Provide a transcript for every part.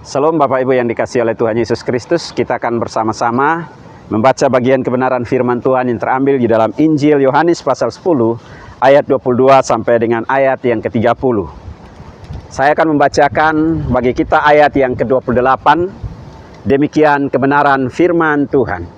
Salam Bapak Ibu yang dikasihi oleh Tuhan Yesus Kristus. Kita akan bersama-sama membaca bagian kebenaran firman Tuhan yang terambil di dalam Injil Yohanes pasal 10 ayat 22 sampai dengan ayat yang ke-30. Saya akan membacakan bagi kita ayat yang ke-28. Demikian kebenaran firman Tuhan.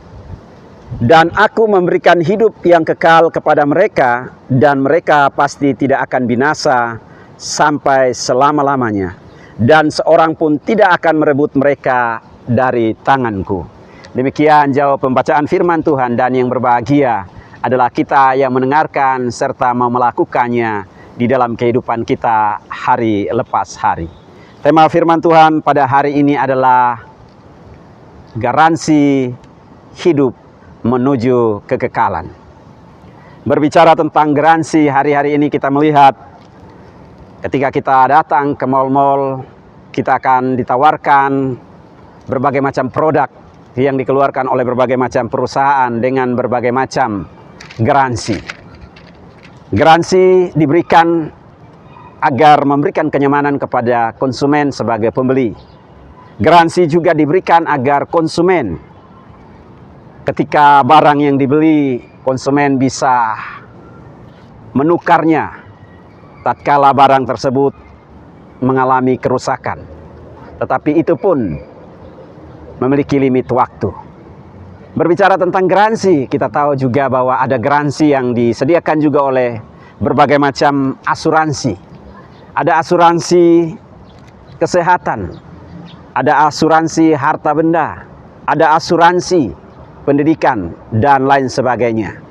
Dan aku memberikan hidup yang kekal kepada mereka, dan mereka pasti tidak akan binasa sampai selama-lamanya. Dan seorang pun tidak akan merebut mereka dari tanganku. Demikian jawab pembacaan firman Tuhan, dan yang berbahagia adalah kita yang mendengarkan serta mau melakukannya di dalam kehidupan kita hari lepas hari. Tema firman Tuhan pada hari ini adalah garansi hidup menuju kekekalan. Berbicara tentang garansi, hari-hari ini kita melihat ketika kita datang ke mal-mal, kita akan ditawarkan berbagai macam produk yang dikeluarkan oleh berbagai macam perusahaan dengan berbagai macam garansi. Garansi diberikan agar memberikan kenyamanan kepada konsumen sebagai pembeli. Garansi juga diberikan agar konsumen, ketika barang yang dibeli, konsumen bisa menukarnya tatkala barang tersebut mengalami kerusakan. Tetapi itu pun memiliki limit waktu. Berbicara tentang garansi, kita tahu juga bahwa ada garansi yang disediakan juga oleh berbagai macam asuransi. Ada asuransi kesehatan, ada asuransi harta benda, ada asuransi pendidikan, dan lain sebagainya.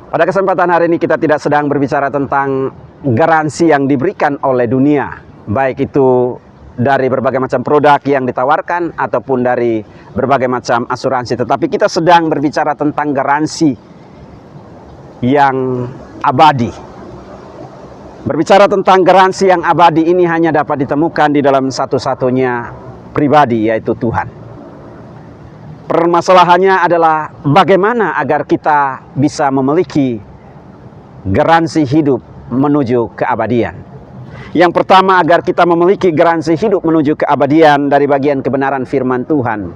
Pada kesempatan hari ini kita tidak sedang berbicara tentang garansi yang diberikan oleh dunia, baik itu dari berbagai macam produk yang ditawarkan ataupun dari berbagai macam asuransi. Tetapi kita sedang berbicara tentang garansi yang abadi. Berbicara tentang garansi yang abadi ini hanya dapat ditemukan di dalam satu-satunya pribadi, yaitu Tuhan. Permasalahannya adalah bagaimana agar kita bisa memiliki garansi hidup menuju keabadian. Yang pertama, agar kita memiliki garansi hidup menuju keabadian dari bagian kebenaran firman Tuhan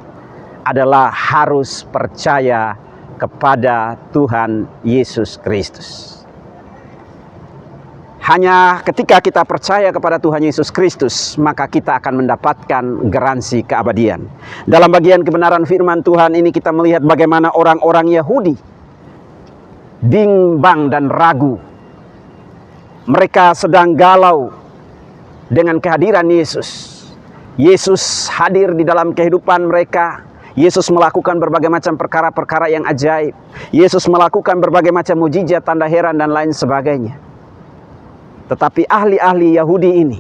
adalah harus percaya kepada Tuhan Yesus Kristus. Hanya ketika kita percaya kepada Tuhan Yesus Kristus, maka kita akan mendapatkan garansi keabadian. Dalam bagian kebenaran firman Tuhan ini kita melihat bagaimana orang-orang Yahudi bimbang dan ragu. Mereka sedang galau dengan kehadiran Yesus. Yesus hadir di dalam kehidupan mereka. Yesus melakukan berbagai macam perkara-perkara yang ajaib. Yesus melakukan berbagai macam mujizat, tanda heran, dan lain sebagainya. Tetapi ahli-ahli Yahudi ini,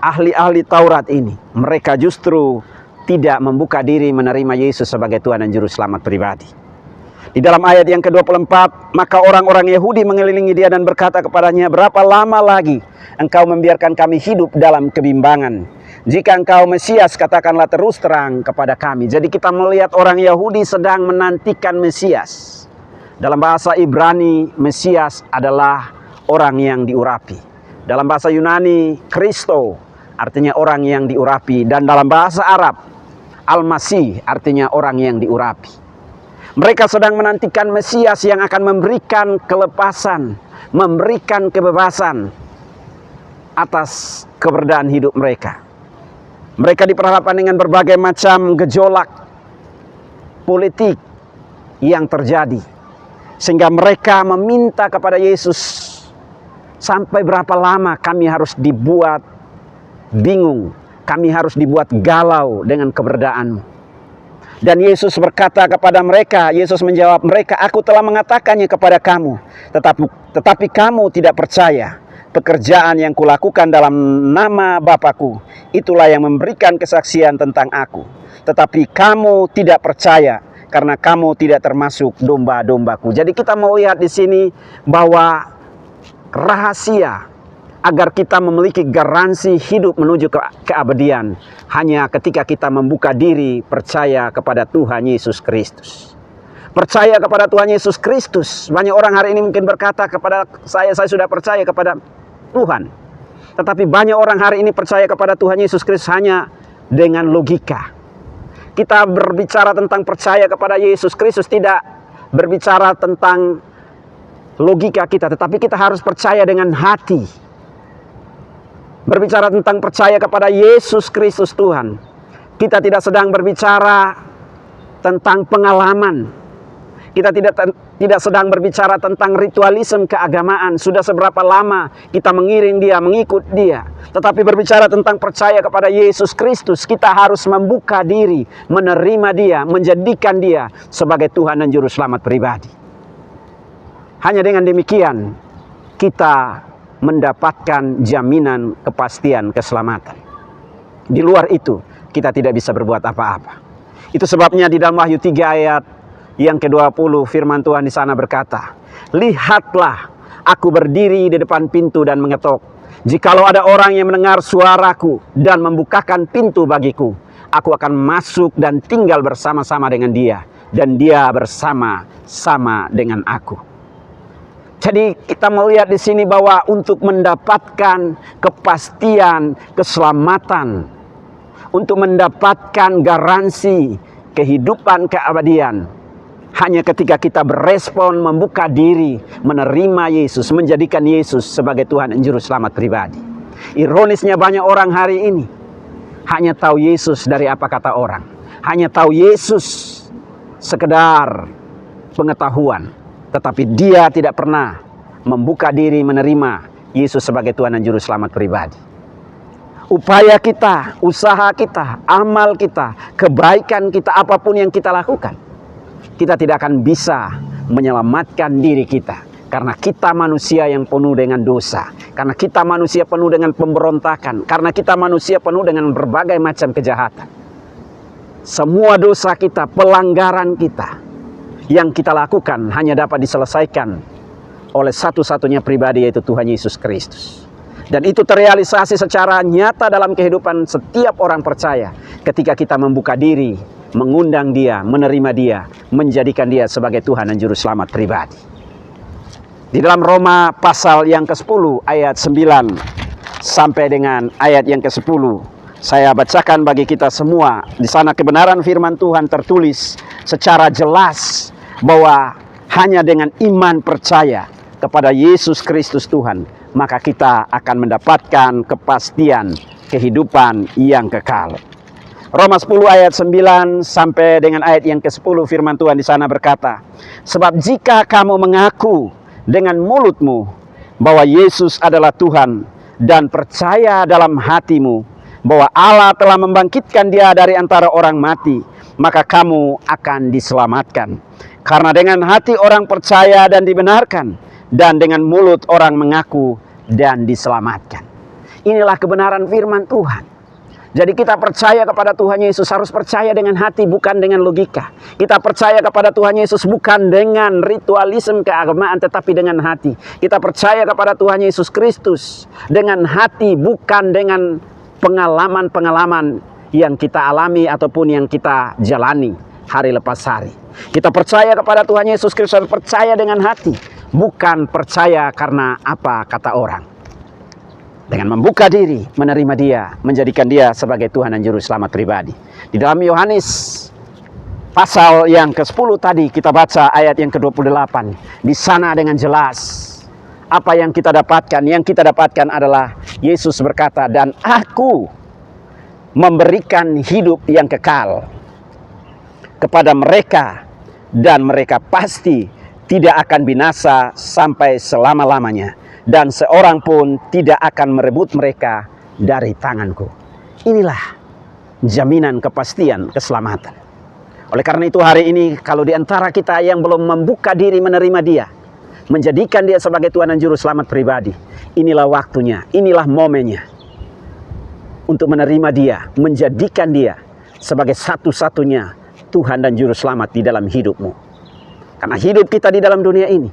ahli-ahli Taurat ini, mereka justru tidak membuka diri menerima Yesus sebagai Tuhan dan Juru Selamat pribadi. Di dalam ayat yang ke-24, maka orang-orang Yahudi mengelilingi dia dan berkata kepadanya, berapa lama lagi engkau membiarkan kami hidup dalam kebimbangan? Jika engkau Mesias, katakanlah terus terang kepada kami. Jadi kita melihat orang Yahudi sedang menantikan Mesias. Dalam bahasa Ibrani, Mesias adalah orang yang diurapi. Dalam bahasa Yunani, Kristo artinya orang yang diurapi. Dan dalam bahasa Arab, Al-Masih artinya orang yang diurapi. Mereka sedang menantikan Mesias yang akan memberikan kelepasan, memberikan kebebasan atas keberadaan hidup mereka. Mereka diperhadapkan dengan berbagai macam gejolak politik yang terjadi, sehingga mereka meminta kepada Yesus, sampai berapa lama kami harus dibuat bingung, kami harus dibuat galau dengan keberadaan-Mu. Dan Yesus berkata kepada mereka, Yesus menjawab mereka, aku telah mengatakannya kepada kamu, tetapi kamu tidak percaya. Pekerjaan yang kulakukan dalam nama Bapa-Ku, itulah yang memberikan kesaksian tentang aku. Tetapi kamu tidak percaya, karena kamu tidak termasuk domba-domba-Ku. Jadi kita mau lihat di sini bahwa rahasia agar kita memiliki garansi hidup menuju keabadian hanya ketika kita membuka diri percaya kepada Tuhan Yesus Kristus. Percaya kepada Tuhan Yesus Kristus. Banyak orang hari ini mungkin berkata kepada saya sudah percaya kepada Tuhan. Tetapi banyak orang hari ini percaya kepada Tuhan Yesus Kristus hanya dengan logika. Kita berbicara tentang percaya kepada Yesus Kristus tidak berbicara tentang logika kita, tetapi kita harus percaya dengan hati. Berbicara tentang percaya kepada Yesus Kristus Tuhan, kita tidak sedang berbicara tentang pengalaman. Kita tidak sedang berbicara tentang ritualisme keagamaan. Sudah seberapa lama kita mengiring dia, mengikut dia. Tetapi berbicara tentang percaya kepada Yesus Kristus, kita harus membuka diri, menerima dia, menjadikan dia sebagai Tuhan dan Juru Selamat pribadi. Hanya dengan demikian, kita mendapatkan jaminan kepastian keselamatan. Di luar itu, kita tidak bisa berbuat apa-apa. Itu sebabnya di dalam Wahyu 3 ayat yang ke-20 firman Tuhan di sana berkata, "Lihatlah, aku berdiri di depan pintu dan mengetok. Jikalau ada orang yang mendengar suaraku dan membukakan pintu bagiku, aku akan masuk dan tinggal bersama-sama dengan dia, dan dia bersama-sama dengan aku." Jadi kita melihat di sini bahwa untuk mendapatkan kepastian keselamatan, untuk mendapatkan garansi kehidupan keabadian, hanya ketika kita berespon, membuka diri, menerima Yesus, menjadikan Yesus sebagai Tuhan dan Juru Selamat pribadi. Ironisnya banyak orang hari ini hanya tahu Yesus dari apa kata orang. Hanya tahu Yesus sekedar pengetahuan. Tetapi dia tidak pernah membuka diri menerima Yesus sebagai Tuhan dan Juru Selamat pribadi. Upaya kita, usaha kita, amal kita, kebaikan kita, apapun yang kita lakukan, kita tidak akan bisa menyelamatkan diri kita. Karena kita manusia yang penuh dengan dosa. Karena kita manusia penuh dengan pemberontakan. Karena kita manusia penuh dengan berbagai macam kejahatan. Semua dosa kita, pelanggaran kita yang kita lakukan hanya dapat diselesaikan oleh satu-satunya pribadi, yaitu Tuhan Yesus Kristus. Dan itu terrealisasi secara nyata dalam kehidupan setiap orang percaya ketika kita membuka diri, mengundang dia, menerima dia, menjadikan dia sebagai Tuhan dan Juru Selamat pribadi. Di dalam Roma pasal yang ke-10 ayat 9 sampai dengan ayat yang ke-10, saya bacakan bagi kita semua. Di sana kebenaran firman Tuhan tertulis secara jelas bahwa hanya dengan iman percaya kepada Yesus Kristus Tuhan, maka kita akan mendapatkan kepastian kehidupan yang kekal. Roma 10 ayat 9 sampai dengan ayat yang ke-10 firman Tuhan di sana berkata, "Sebab jika kamu mengaku dengan mulutmu bahwa Yesus adalah Tuhan dan percaya dalam hatimu bahwa Allah telah membangkitkan dia dari antara orang mati, maka kamu akan diselamatkan. Karena dengan hati orang percaya dan dibenarkan, dan dengan mulut orang mengaku dan diselamatkan." Inilah kebenaran firman Tuhan. Jadi kita percaya kepada Tuhan Yesus harus percaya dengan hati, bukan dengan logika. Kita percaya kepada Tuhan Yesus bukan dengan ritualisme keagamaan, tetapi dengan hati. Kita percaya kepada Tuhan Yesus Kristus dengan hati, bukan dengan pengalaman-pengalaman yang kita alami ataupun yang kita jalani hari lepas hari. Kita percaya kepada Tuhan Yesus Kristus, percaya dengan hati, bukan percaya karena apa kata orang. Dengan membuka diri, menerima dia, menjadikan dia sebagai Tuhan dan Juru Selamat pribadi. Di dalam Yohanes pasal yang ke-10 tadi kita baca ayat yang ke-28. Di sana dengan jelas apa yang kita dapatkan. Yang kita dapatkan adalah Yesus berkata, "Dan aku memberikan hidup yang kekal kepada mereka, dan mereka pasti tidak akan binasa sampai selama-lamanya. Dan seorang pun tidak akan merebut mereka dari tanganku." Inilah jaminan kepastian keselamatan. Oleh karena itu hari ini kalau di antara kita yang belum membuka diri menerima dia, menjadikan dia sebagai Tuhan dan Juru Selamat pribadi, inilah waktunya, inilah momennya untuk menerima dia, menjadikan dia sebagai satu-satunya Tuhan dan Juru Selamat di dalam hidupmu. Karena hidup kita di dalam dunia ini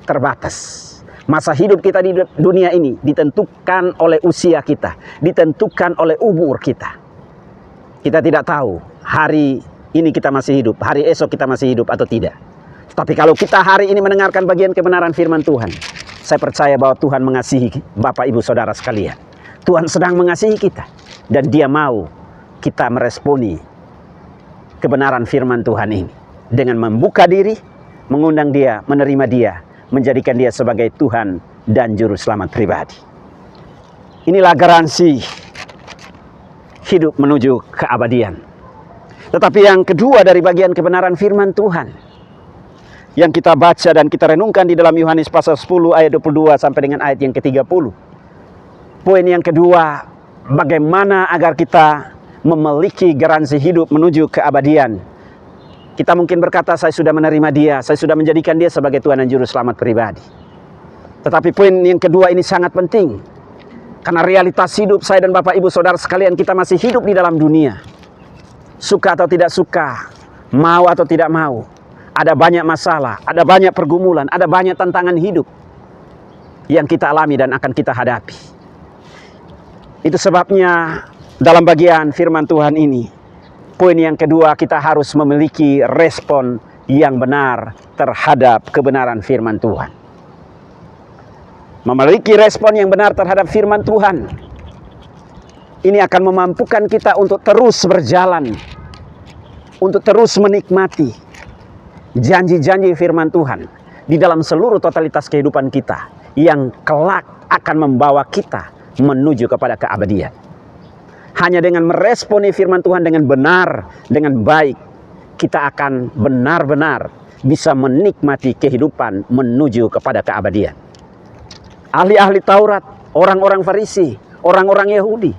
terbatas. Masa hidup kita di dunia ini ditentukan oleh usia kita, ditentukan oleh umur kita. Kita tidak tahu hari ini kita masih hidup, hari esok kita masih hidup atau tidak. Tapi kalau kita hari ini mendengarkan bagian kebenaran firman Tuhan, saya percaya bahwa Tuhan mengasihi Bapak Ibu Saudara sekalian. Tuhan sedang mengasihi kita dan dia mau kita meresponi kebenaran firman Tuhan ini dengan membuka diri, mengundang dia, menerima dia, menjadikan dia sebagai Tuhan dan Juru Selamat pribadi. Inilah garansi hidup menuju keabadian. Tetapi yang kedua dari bagian kebenaran firman Tuhan yang kita baca dan kita renungkan di dalam Yohanes pasal 10 ayat 22 sampai dengan ayat yang ke-30. Poin yang kedua, bagaimana agar kita memiliki garansi hidup menuju keabadian. Kita mungkin berkata, saya sudah menerima dia, saya sudah menjadikan dia sebagai Tuhan dan Juru Selamat pribadi. Tetapi poin yang kedua ini sangat penting. Karena realitas hidup saya dan Bapak Ibu Saudara sekalian, kita masih hidup di dalam dunia. Suka atau tidak suka, mau atau tidak mau, ada banyak masalah, ada banyak pergumulan, ada banyak tantangan hidup yang kita alami dan akan kita hadapi. Itu sebabnya dalam bagian firman Tuhan ini, poin yang kedua, kita harus memiliki respon yang benar terhadap kebenaran firman Tuhan. Memiliki respon yang benar terhadap firman Tuhan, ini akan memampukan kita untuk terus berjalan, untuk terus menikmati janji-janji firman Tuhan di dalam seluruh totalitas kehidupan kita, yang kelak akan membawa kita menuju kepada keabadian. Hanya dengan meresponi firman Tuhan dengan benar, dengan baik, kita akan benar-benar bisa menikmati kehidupan menuju kepada keabadian. Ahli-ahli Taurat, orang-orang Farisi, orang-orang Yahudi,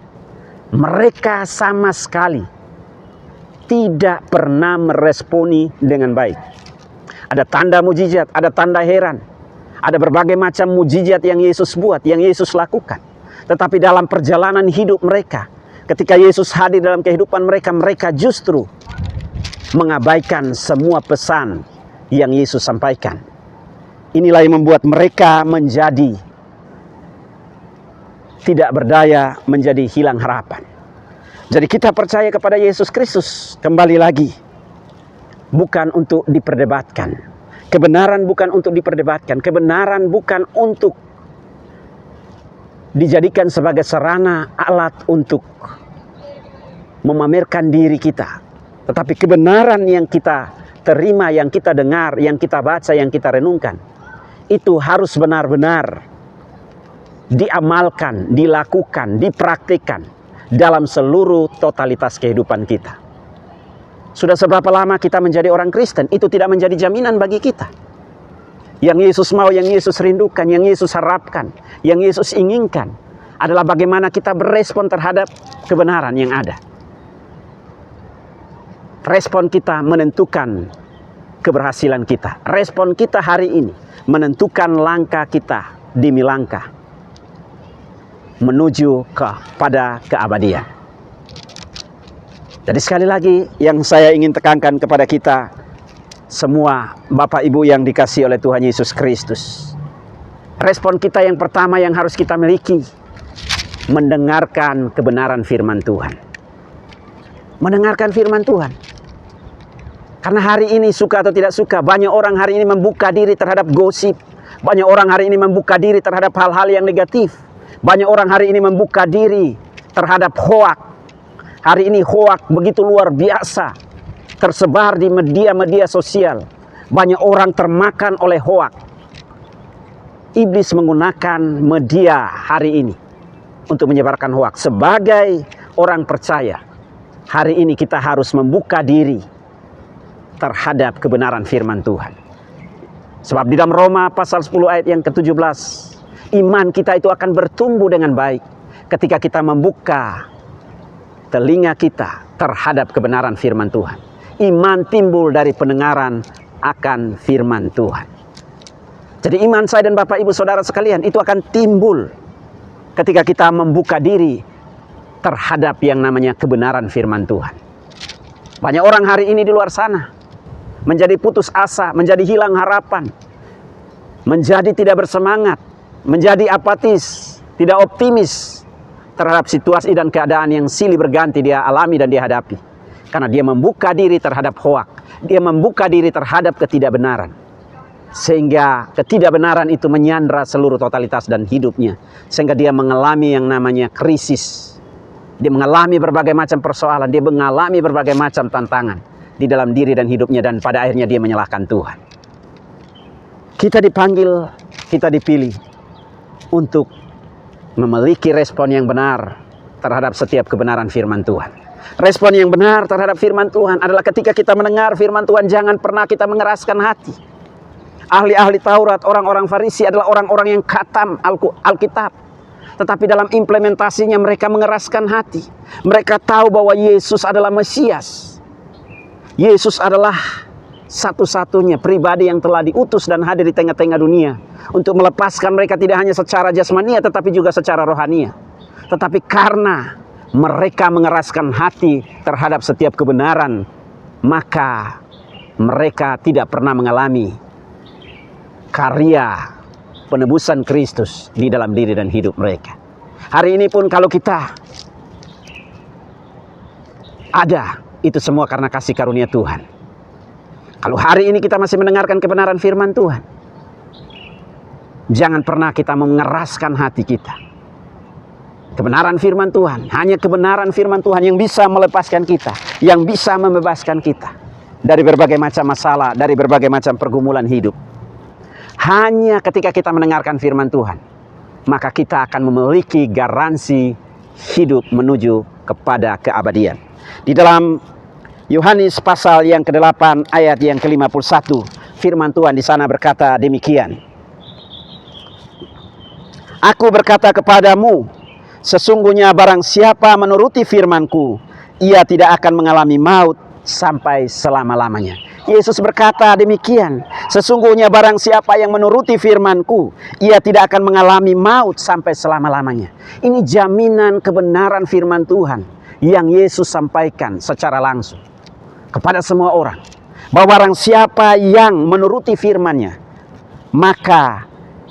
mereka sama sekali tidak pernah meresponi dengan baik. Ada tanda mujizat, ada tanda heran, ada berbagai macam mujizat yang Yesus buat, yang Yesus lakukan. Tetapi dalam perjalanan hidup mereka, ketika Yesus hadir dalam kehidupan mereka, mereka justru mengabaikan semua pesan yang Yesus sampaikan. Inilah yang membuat mereka menjadi tidak berdaya, menjadi hilang harapan. Jadi kita percaya kepada Yesus Kristus, kembali lagi, bukan untuk diperdebatkan. Kebenaran bukan untuk diperdebatkan. Kebenaran bukan untuk dijadikan sebagai sarana alat untuk memamerkan diri kita. Tetapi kebenaran yang kita terima, yang kita dengar, yang kita baca, yang kita renungkan, itu harus benar-benar diamalkan, dilakukan, dipraktikkan dalam seluruh totalitas kehidupan kita. Sudah seberapa lama kita menjadi orang Kristen, itu tidak menjadi jaminan bagi kita. Yang Yesus mau, yang Yesus rindukan, yang Yesus harapkan, yang Yesus inginkan adalah bagaimana kita berespon terhadap kebenaran yang ada. Respon kita menentukan keberhasilan kita. Respon kita hari ini menentukan langkah kita demi langkah menuju kepada keabadian. Jadi sekali lagi yang saya ingin tekankan kepada kita semua, Bapak Ibu yang dikasihi oleh Tuhan Yesus Kristus, respon kita yang pertama yang harus kita miliki, mendengarkan kebenaran firman Tuhan. Mendengarkan firman Tuhan. Karena hari ini, suka atau tidak suka, banyak orang hari ini membuka diri terhadap gosip. Banyak orang hari ini membuka diri terhadap hal-hal yang negatif. Banyak orang hari ini membuka diri terhadap hoak. Hari ini hoak begitu luar biasa tersebar di media-media sosial. Banyak orang termakan oleh hoak. Iblis menggunakan media hari ini untuk menyebarkan hoak. Sebagai orang percaya, hari ini kita harus membuka diri terhadap kebenaran firman Tuhan. Sebab di dalam Roma pasal 10 ayat yang ke-17, iman kita itu akan bertumbuh dengan baik ketika kita membuka telinga kita terhadap kebenaran firman Tuhan. Iman timbul dari pendengaran akan firman Tuhan. Jadi iman saya dan Bapak Ibu Saudara sekalian itu akan timbul ketika kita membuka diri terhadap yang namanya kebenaran firman Tuhan. Banyak orang hari ini di luar sana menjadi putus asa, menjadi hilang harapan, menjadi tidak bersemangat, menjadi apatis, tidak optimis terhadap situasi dan keadaan yang silih berganti dia alami dan dia hadapi. Karena dia membuka diri terhadap hoak, dia membuka diri terhadap ketidakbenaran. Sehingga ketidakbenaran itu menyandra seluruh totalitas dan hidupnya. Sehingga dia mengalami yang namanya krisis Dia mengalami berbagai macam persoalan, dia mengalami berbagai macam tantangan di dalam diri dan hidupnya, dan pada akhirnya dia menyalahkan Tuhan. Kita dipanggil, kita dipilih untuk memiliki respon yang benar terhadap setiap kebenaran firman Tuhan. Respon yang benar terhadap firman Tuhan adalah ketika kita mendengar firman Tuhan, jangan pernah kita mengeraskan hati. Ahli-ahli Taurat, orang-orang Farisi adalah orang-orang yang khatam Alkitab. Tetapi dalam implementasinya mereka mengeraskan hati. Mereka tahu bahwa Yesus adalah Mesias. Yesus adalah satu-satunya pribadi yang telah diutus dan hadir di tengah-tengah dunia untuk melepaskan mereka tidak hanya secara jasmania tetapi juga secara rohania. Tetapi karena mereka mengeraskan hati terhadap setiap kebenaran, maka mereka tidak pernah mengalami karya penebusan Kristus di dalam diri dan hidup mereka. Hari ini pun kalau kita ada, itu semua karena kasih karunia Tuhan. Kalau hari ini kita masih mendengarkan kebenaran firman Tuhan, jangan pernah kita mengeraskan hati kita. Kebenaran firman Tuhan, hanya kebenaran firman Tuhan yang bisa melepaskan kita, yang bisa membebaskan kita dari berbagai macam masalah, dari berbagai macam pergumulan hidup. Hanya ketika kita mendengarkan firman Tuhan, maka kita akan memiliki garansi hidup menuju kepada keabadian. Di dalam Yohanes pasal yang ke-8 ayat yang ke-51, firman Tuhan di sana berkata demikian. Aku berkata kepadamu, sesungguhnya barang siapa menuruti firman-Ku, ia tidak akan mengalami maut sampai selama-lamanya. Yesus berkata demikian, sesungguhnya barang siapa yang menuruti firman-Ku, ia tidak akan mengalami maut sampai selama-lamanya. Ini jaminan kebenaran firman Tuhan yang Yesus sampaikan secara langsung kepada semua orang, bahwa barang siapa yang menuruti firman-Nya, maka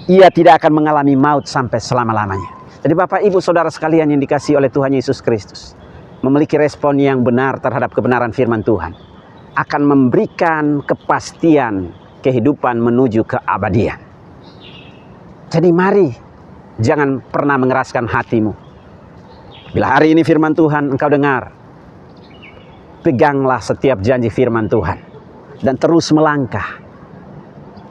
ia tidak akan mengalami maut sampai selama-lamanya. Jadi Bapak Ibu Saudara sekalian yang dikasihi oleh Tuhan Yesus Kristus, memiliki respon yang benar terhadap kebenaran firman Tuhan akan memberikan kepastian kehidupan menuju keabadian. Jadi mari jangan pernah mengeraskan hatimu. Bila hari ini firman Tuhan engkau dengar, peganglah setiap janji firman Tuhan dan terus melangkah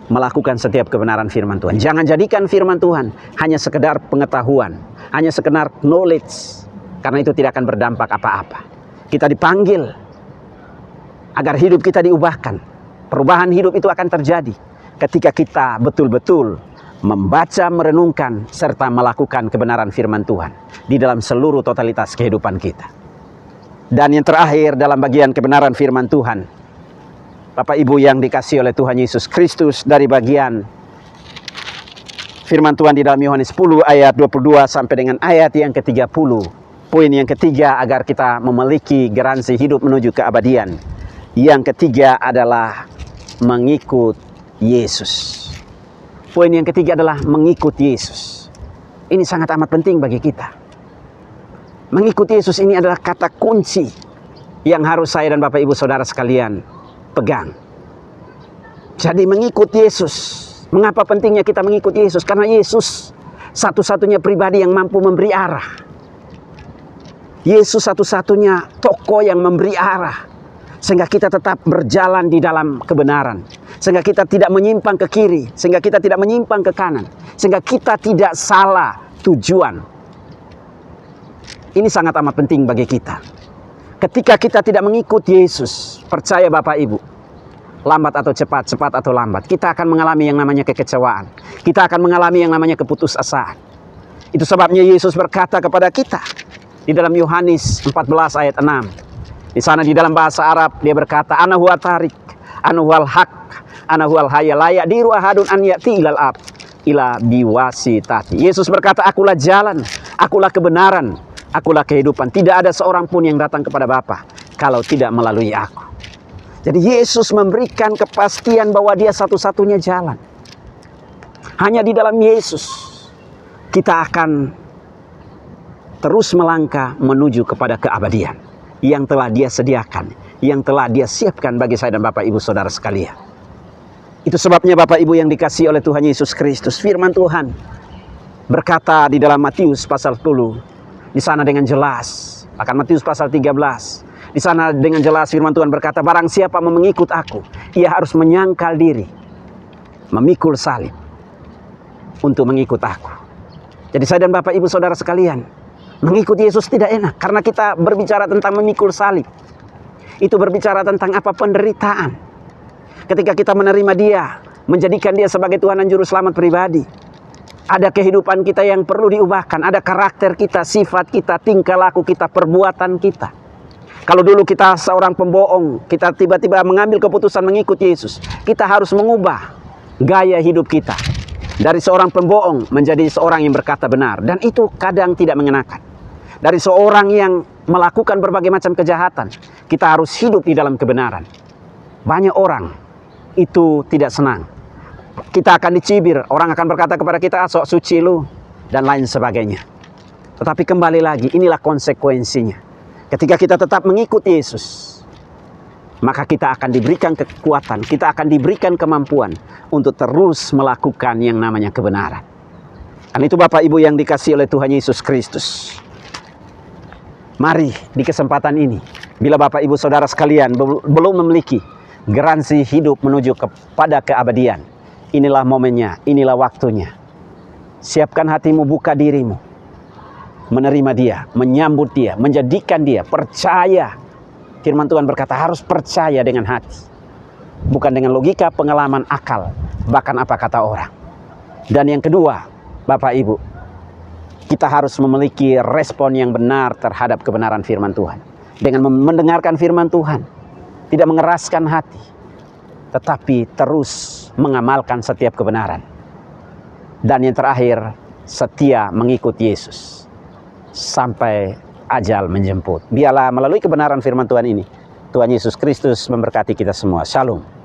melakukan setiap kebenaran firman Tuhan. Jangan jadikan firman Tuhan hanya sekedar pengetahuan, hanya sekedar knowledge, karena itu tidak akan berdampak apa-apa. Kita dipanggil agar hidup kita diubahkan. Perubahan hidup itu akan terjadi ketika kita betul-betul membaca, merenungkan, serta melakukan kebenaran firman Tuhan di dalam seluruh totalitas kehidupan kita. Dan yang terakhir dalam bagian kebenaran firman Tuhan, Bapak Ibu yang dikasihi oleh Tuhan Yesus Kristus, dari bagian firman Tuhan di dalam Yohanes 10 ayat 22 sampai dengan ayat yang ke-30. Poin yang ketiga agar kita memiliki garansi hidup menuju keabadian. Yang ketiga adalah mengikut Yesus. Poin yang ketiga adalah mengikut Yesus. Ini sangat amat penting bagi kita. Mengikut Yesus ini adalah kata kunci yang harus saya dan Bapak Ibu Saudara sekalian pegang. Jadi mengikut Yesus. Mengapa pentingnya kita mengikut Yesus? Karena Yesus satu-satunya pribadi yang mampu memberi arah. Yesus satu-satunya tokoh yang memberi arah, sehingga kita tetap berjalan di dalam kebenaran, sehingga kita tidak menyimpang ke kiri, sehingga kita tidak menyimpang ke kanan, sehingga kita tidak salah tujuan. Ini sangat amat penting bagi kita. Ketika kita tidak mengikut Yesus, percaya Bapak Ibu, lambat atau cepat, cepat atau lambat, kita akan mengalami yang namanya kekecewaan. Kita akan mengalami yang namanya keputusasaan. Itu sebabnya Yesus berkata kepada kita di dalam Yohanes 14 ayat 6. Di sana di dalam bahasa Arab dia berkata, Ana huwa tarik, ana huwal haq, ana huwal hayya la yaqdiru ahadun an ya'ti ilal ab ila biwasitati. Yesus berkata, akulah jalan, akulah kebenaran, akulah kehidupan. Tidak ada seorang pun yang datang kepada Bapa kalau tidak melalui aku. Jadi Yesus memberikan kepastian bahwa dia satu-satunya jalan. Hanya di dalam Yesus kita akan terus melangkah menuju kepada keabadian yang telah dia sediakan, yang telah dia siapkan bagi saya dan Bapak Ibu Saudara sekalian. Itu sebabnya Bapak Ibu yang dikasihi oleh Tuhan Yesus Kristus, firman Tuhan berkata di dalam Matius pasal 10, di sana dengan jelas Bahkan Matius pasal 13. Di sana dengan jelas firman Tuhan berkata, barang siapa mau mengikut aku, ia harus menyangkal diri, memikul salib untuk mengikut aku. Jadi saya dan Bapak Ibu Saudara sekalian, mengikut Yesus tidak enak. Karena kita berbicara tentang memikul salib, itu berbicara tentang apa? Penderitaan. Ketika kita menerima Dia, menjadikan Dia sebagai Tuhan dan Juru Selamat pribadi, ada kehidupan kita yang perlu diubahkan. Ada karakter kita, sifat kita, tingkah laku kita, perbuatan kita. Kalau dulu kita seorang pembohong, kita tiba-tiba mengambil keputusan mengikut Yesus, kita harus mengubah gaya hidup kita. Dari seorang pembohong menjadi seorang yang berkata benar. Dan itu kadang tidak mengenakan. Dari seorang yang melakukan berbagai macam kejahatan, kita harus hidup di dalam kebenaran. Banyak orang itu tidak senang. Kita akan dicibir, orang akan berkata kepada kita, sok suci lu, dan lain sebagainya. Tetapi kembali lagi, inilah konsekuensinya. Ketika kita tetap mengikuti Yesus, maka kita akan diberikan kekuatan, kita akan diberikan kemampuan untuk terus melakukan yang namanya kebenaran. Dan itu Bapak Ibu yang dikasihi oleh Tuhan Yesus Kristus. Mari di kesempatan ini, bila Bapak Ibu Saudara sekalian belum memiliki garansi hidup menuju kepada keabadian, inilah momennya, inilah waktunya. Siapkan hatimu, buka dirimu, menerima Dia, menyambut Dia, menjadikan Dia, percaya. Firman Tuhan berkata harus percaya dengan hati, bukan dengan logika, pengalaman, akal, bahkan apa kata orang. Dan yang kedua, Bapak Ibu, kita harus memiliki respon yang benar terhadap kebenaran firman Tuhan. Dengan mendengarkan firman Tuhan, tidak mengeraskan hati, tetapi terus mengamalkan setiap kebenaran. Dan yang terakhir, setia mengikut Yesus sampai ajal menjemput. Biarlah melalui kebenaran firman Tuhan ini, Tuhan Yesus Kristus memberkati kita semua. Shalom.